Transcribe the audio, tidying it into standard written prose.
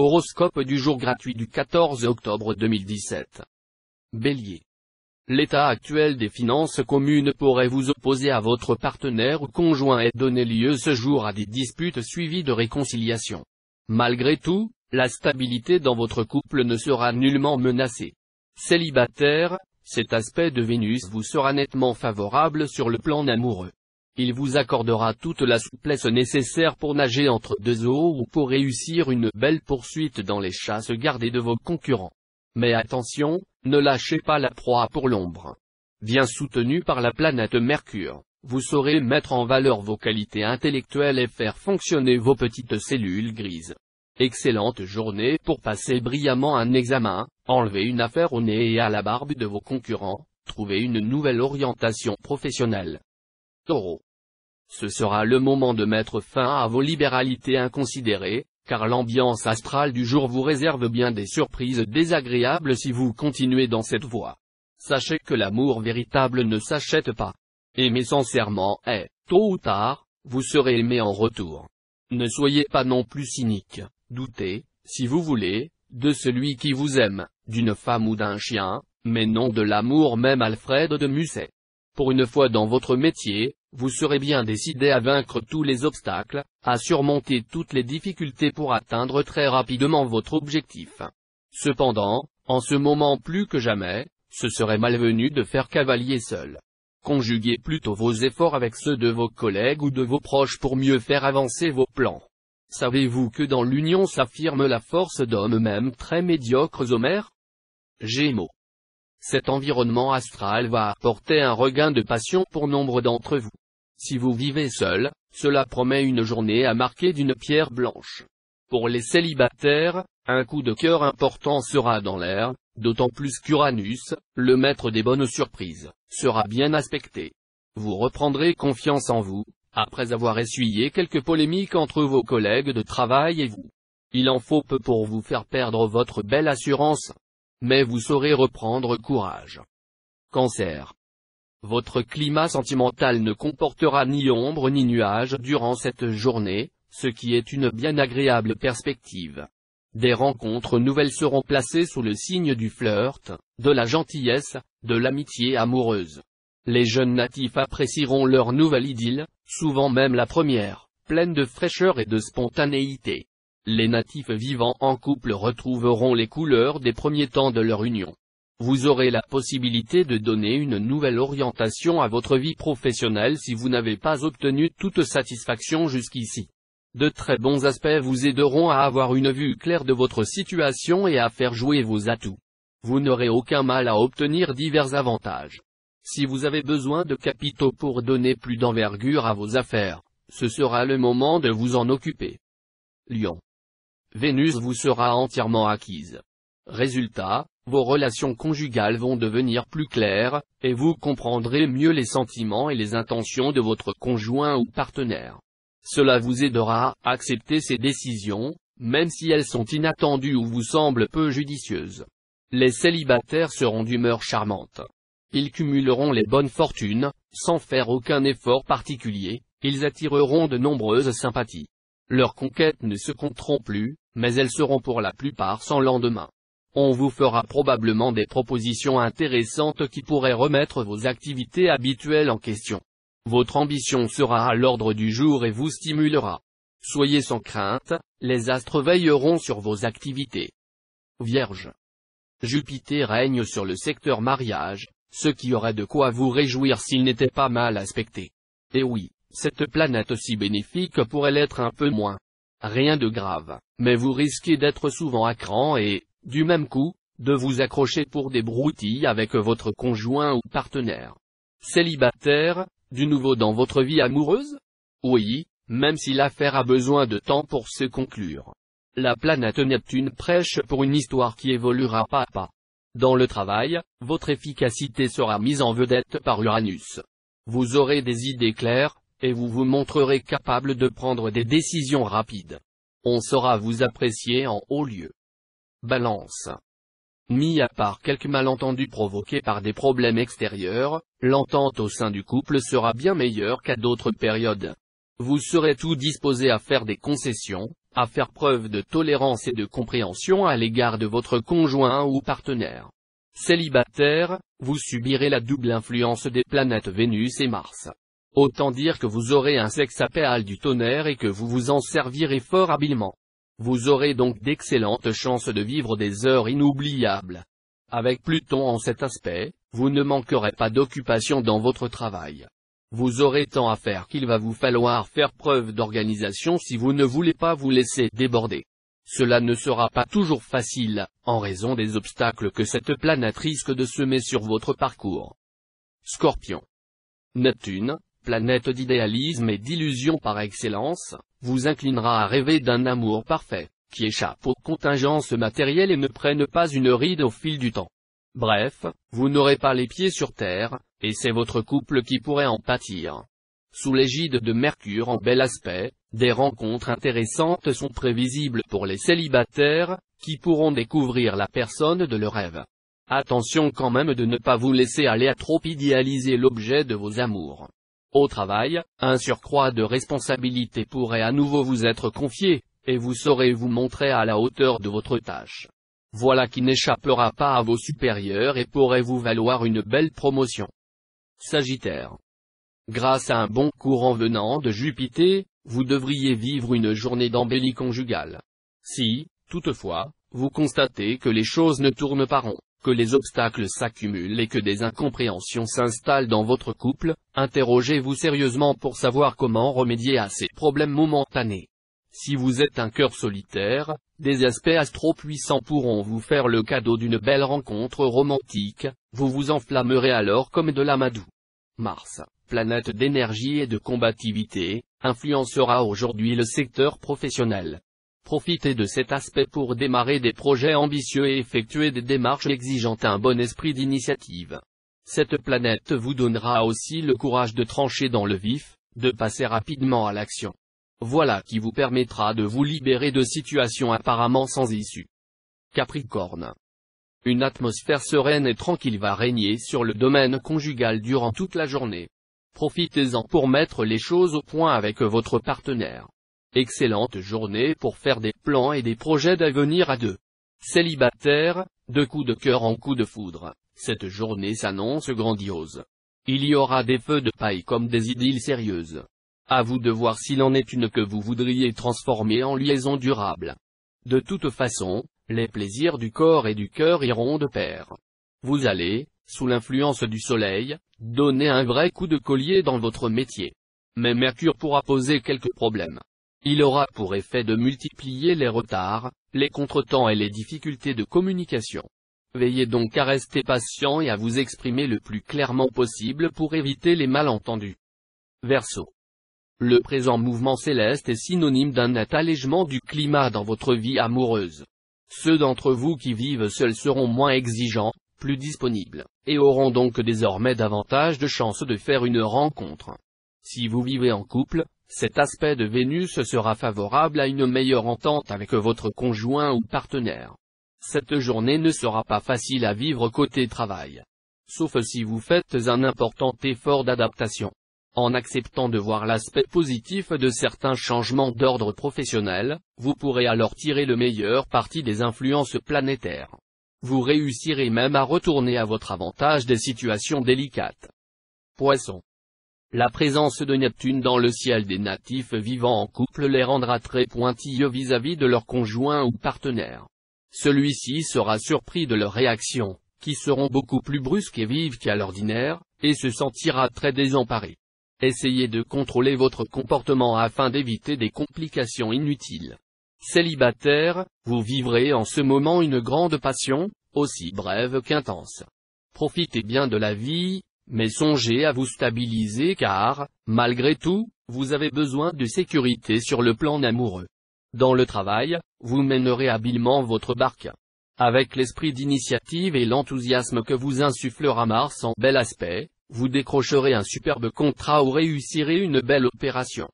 Horoscope du jour gratuit du 14 octobre 2017. Bélier. L'état actuel des finances communes pourrait vous opposer à votre partenaire ou conjoint et donner lieu ce jour à des disputes suivies de réconciliation. Malgré tout, la stabilité dans votre couple ne sera nullement menacée. Célibataire, cet aspect de Vénus vous sera nettement favorable sur le plan amoureux. Il vous accordera toute la souplesse nécessaire pour nager entre deux eaux ou pour réussir une belle poursuite dans les chasses gardées de vos concurrents. Mais attention, ne lâchez pas la proie pour l'ombre. Bien soutenu par la planète Mercure, vous saurez mettre en valeur vos qualités intellectuelles et faire fonctionner vos petites cellules grises. Excellente journée pour passer brillamment un examen, enlever une affaire au nez et à la barbe de vos concurrents, trouver une nouvelle orientation professionnelle. Taureau. Ce sera le moment de mettre fin à vos libéralités inconsidérées, car l'ambiance astrale du jour vous réserve bien des surprises désagréables si vous continuez dans cette voie. Sachez que l'amour véritable ne s'achète pas. Aimer sincèrement et, tôt ou tard, vous serez aimé en retour. Ne soyez pas non plus cynique, doutez, si vous voulez, de celui qui vous aime, d'une femme ou d'un chien, mais non de l'amour même. Alfred de Musset. Pour une fois dans votre métier, vous serez bien décidé à vaincre tous les obstacles, à surmonter toutes les difficultés pour atteindre très rapidement votre objectif. Cependant, en ce moment plus que jamais, ce serait malvenu de faire cavalier seul. Conjuguez plutôt vos efforts avec ceux de vos collègues ou de vos proches pour mieux faire avancer vos plans. Savez-vous que dans l'union s'affirme la force d'hommes même très médiocres Homère? Gémeaux. Cet environnement astral va apporter un regain de passion pour nombre d'entre vous. Si vous vivez seul, cela promet une journée à marquer d'une pierre blanche. Pour les célibataires, un coup de cœur important sera dans l'air, d'autant plus qu'Uranus, le maître des bonnes surprises, sera bien aspecté. Vous reprendrez confiance en vous, après avoir essuyé quelques polémiques entre vos collègues de travail et vous. Il en faut peu pour vous faire perdre votre belle assurance. Mais vous saurez reprendre courage. Cancer. Votre climat sentimental ne comportera ni ombre ni nuage durant cette journée, ce qui est une bien agréable perspective. Des rencontres nouvelles seront placées sous le signe du flirt, de la gentillesse, de l'amitié amoureuse. Les jeunes natifs apprécieront leur nouvelle idylle, souvent même la première, pleine de fraîcheur et de spontanéité. Les natifs vivant en couple retrouveront les couleurs des premiers temps de leur union. Vous aurez la possibilité de donner une nouvelle orientation à votre vie professionnelle si vous n'avez pas obtenu toute satisfaction jusqu'ici. De très bons aspects vous aideront à avoir une vue claire de votre situation et à faire jouer vos atouts. Vous n'aurez aucun mal à obtenir divers avantages. Si vous avez besoin de capitaux pour donner plus d'envergure à vos affaires, ce sera le moment de vous en occuper. Lion. Vénus vous sera entièrement acquise. Résultat, vos relations conjugales vont devenir plus claires, et vous comprendrez mieux les sentiments et les intentions de votre conjoint ou partenaire. Cela vous aidera à accepter ces décisions, même si elles sont inattendues ou vous semblent peu judicieuses. Les célibataires seront d'humeur charmante. Ils cumuleront les bonnes fortunes, sans faire aucun effort particulier, ils attireront de nombreuses sympathies. Leurs conquêtes ne se compteront plus, mais elles seront pour la plupart sans lendemain. On vous fera probablement des propositions intéressantes qui pourraient remettre vos activités habituelles en question. Votre ambition sera à l'ordre du jour et vous stimulera. Soyez sans crainte, les astres veilleront sur vos activités. Vierge. Jupiter règne sur le secteur mariage, ce qui aurait de quoi vous réjouir s'il n'était pas mal aspecté. Et oui, cette planète si bénéfique pourrait l'être un peu moins. Rien de grave, mais vous risquez d'être souvent à cran et, du même coup, de vous accrocher pour des broutilles avec votre conjoint ou partenaire. Célibataire, du nouveau dans votre vie amoureuse? Oui, même si l'affaire a besoin de temps pour se conclure. La planète Neptune prêche pour une histoire qui évoluera pas à pas. Dans le travail, votre efficacité sera mise en vedette par Uranus. Vous aurez des idées claires, et vous vous montrerez capable de prendre des décisions rapides. On saura vous apprécier en haut lieu. Balance. Mis à part quelques malentendus provoqués par des problèmes extérieurs, l'entente au sein du couple sera bien meilleure qu'à d'autres périodes. Vous serez tout disposé à faire des concessions, à faire preuve de tolérance et de compréhension à l'égard de votre conjoint ou partenaire. Célibataire, vous subirez la double influence des planètes Vénus et Mars. Autant dire que vous aurez un sexapéal du tonnerre et que vous vous en servirez fort habilement. Vous aurez donc d'excellentes chances de vivre des heures inoubliables. Avec Pluton en cet aspect, vous ne manquerez pas d'occupation dans votre travail. Vous aurez tant à faire qu'il va vous falloir faire preuve d'organisation si vous ne voulez pas vous laisser déborder. Cela ne sera pas toujours facile, en raison des obstacles que cette planète risque de semer sur votre parcours. Scorpion. Neptune, planète d'idéalisme et d'illusion par excellence, vous inclinera à rêver d'un amour parfait, qui échappe aux contingences matérielles et ne prenne pas une ride au fil du temps. Bref, vous n'aurez pas les pieds sur terre, et c'est votre couple qui pourrait en pâtir. Sous l'égide de Mercure en bel aspect, des rencontres intéressantes sont prévisibles pour les célibataires, qui pourront découvrir la personne de leur rêve. Attention quand même de ne pas vous laisser aller à trop idéaliser l'objet de vos amours. Au travail, un surcroît de responsabilité pourrait à nouveau vous être confié, et vous saurez vous montrer à la hauteur de votre tâche. Voilà qui n'échappera pas à vos supérieurs et pourrait vous valoir une belle promotion. Sagittaire. Grâce à un bon courant venant de Jupiter, vous devriez vivre une journée d'embellie conjugale. Si, toutefois, vous constatez que les choses ne tournent pas rond, que les obstacles s'accumulent et que des incompréhensions s'installent dans votre couple, interrogez-vous sérieusement pour savoir comment remédier à ces problèmes momentanés. Si vous êtes un cœur solitaire, des aspects astro-puissants pourront vous faire le cadeau d'une belle rencontre romantique, vous vous enflammerez alors comme de l'amadou. Mars, planète d'énergie et de combativité, influencera aujourd'hui le secteur professionnel. Profitez de cet aspect pour démarrer des projets ambitieux et effectuer des démarches exigeant un bon esprit d'initiative. Cette planète vous donnera aussi le courage de trancher dans le vif, de passer rapidement à l'action. Voilà qui vous permettra de vous libérer de situations apparemment sans issue. Capricorne. Une atmosphère sereine et tranquille va régner sur le domaine conjugal durant toute la journée. Profitez-en pour mettre les choses au point avec votre partenaire. Excellente journée pour faire des plans et des projets d'avenir à deux. Célibataire, de coups de cœur en coups de foudre, cette journée s'annonce grandiose. Il y aura des feux de paille comme des idylles sérieuses. À vous de voir s'il en est une que vous voudriez transformer en liaison durable. De toute façon, les plaisirs du corps et du cœur iront de pair. Vous allez, sous l'influence du soleil, donner un vrai coup de collier dans votre métier. Mais Mercure pourra poser quelques problèmes. Il aura pour effet de multiplier les retards, les contretemps et les difficultés de communication. Veillez donc à rester patient et à vous exprimer le plus clairement possible pour éviter les malentendus. Verseau. Le présent mouvement céleste est synonyme d'un net allègement du climat dans votre vie amoureuse. Ceux d'entre vous qui vivent seuls seront moins exigeants, plus disponibles, et auront donc désormais davantage de chances de faire une rencontre. Si vous vivez en couple, cet aspect de Vénus sera favorable à une meilleure entente avec votre conjoint ou partenaire. Cette journée ne sera pas facile à vivre côté travail. Sauf si vous faites un important effort d'adaptation. En acceptant de voir l'aspect positif de certains changements d'ordre professionnel, vous pourrez alors tirer le meilleur parti des influences planétaires. Vous réussirez même à retourner à votre avantage des situations délicates. Poisson. La présence de Neptune dans le ciel des natifs vivant en couple les rendra très pointilleux vis-à-vis de leur conjoint ou partenaire. Celui-ci sera surpris de leurs réactions, qui seront beaucoup plus brusques et vives qu'à l'ordinaire, et se sentira très désemparé. Essayez de contrôler votre comportement afin d'éviter des complications inutiles. Célibataire, vous vivrez en ce moment une grande passion, aussi brève qu'intense. Profitez bien de la vie, mais songez à vous stabiliser car, malgré tout, vous avez besoin de sécurité sur le plan amoureux. Dans le travail, vous mènerez habilement votre barque. Avec l'esprit d'initiative et l'enthousiasme que vous insufflera Mars en bel aspect, vous décrocherez un superbe contrat ou réussirez une belle opération.